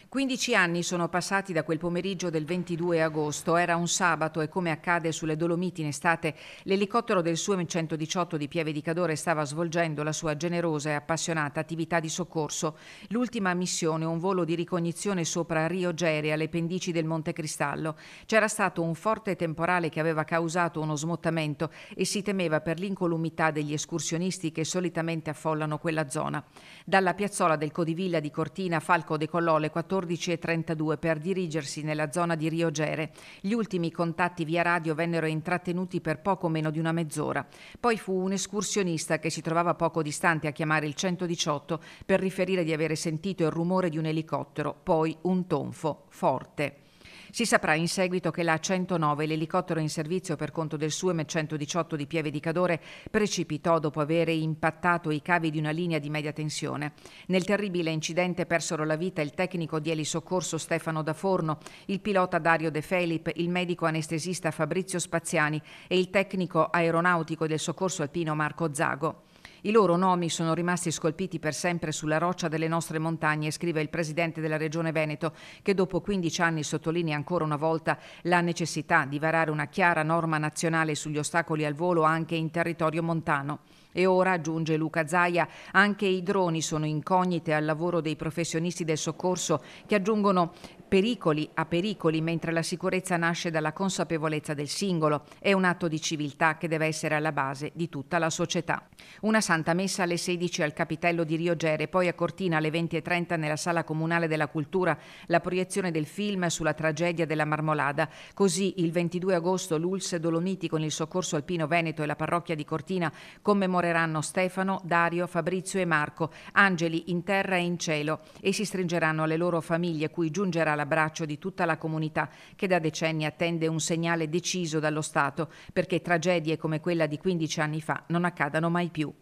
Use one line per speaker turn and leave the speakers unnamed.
15 anni sono passati da quel pomeriggio del 22 agosto. Era un sabato e, come accade sulle Dolomiti in estate, l'elicottero del SUEM 118 di Pieve di Cadore stava svolgendo la sua generosa e appassionata attività di soccorso. L'ultima missione, un volo di ricognizione sopra Rio Gere, alle pendici del Monte Cristallo. C'era stato un forte temporale che aveva causato uno smottamento e si temeva per l'incolumità degli escursionisti che solitamente affollano quella zona. Dalla piazzola del Codivilla di Cortina, Falco decollò alle 14:32 per dirigersi nella zona di Rio Gere. Gli ultimi contatti via radio vennero intrattenuti per poco meno di una mezz'ora. Poi fu un escursionista che si trovava poco distante a chiamare il 118 per riferire di avere sentito il rumore di un elicottero, poi un tonfo forte. Si saprà in seguito che la 109, l'elicottero in servizio per conto del SUEM 118 di Pieve di Cadore, precipitò dopo aver impattato i cavi di una linea di media tensione. Nel terribile incidente persero la vita il tecnico di elisoccorso Stefano Da Forno, il pilota Dario De Felip, il medico anestesista Fabrizio Spaziani e il tecnico aeronautico del soccorso alpino Marco Zago. I loro nomi sono rimasti scolpiti per sempre sulla roccia delle nostre montagne, scrive il presidente della Regione Veneto, che dopo 15 anni sottolinea ancora una volta la necessità di varare una chiara norma nazionale sugli ostacoli al volo anche in territorio montano. E ora, aggiunge Luca Zaia, anche i droni sono incognite al lavoro dei professionisti del soccorso che aggiungono pericoli a pericoli, mentre la sicurezza nasce dalla consapevolezza del singolo. È un atto di civiltà che deve essere alla base di tutta la società. Una santa messa alle 16 al Capitello di Rio Gere, poi a Cortina alle 20:30 nella Sala Comunale della Cultura la proiezione del film sulla tragedia della Marmolada. Così il 22 agosto l'ULSS Dolomiti con il Soccorso Alpino Veneto e la parrocchia di Cortina commemoreranno Stefano, Dario, Fabrizio e Marco, angeli in terra e in cielo, e si stringeranno alle loro famiglie, cui giungerà l'abbraccio di tutta la comunità che da decenni attende un segnale deciso dallo Stato perché tragedie come quella di 15 anni fa non accadano mai più.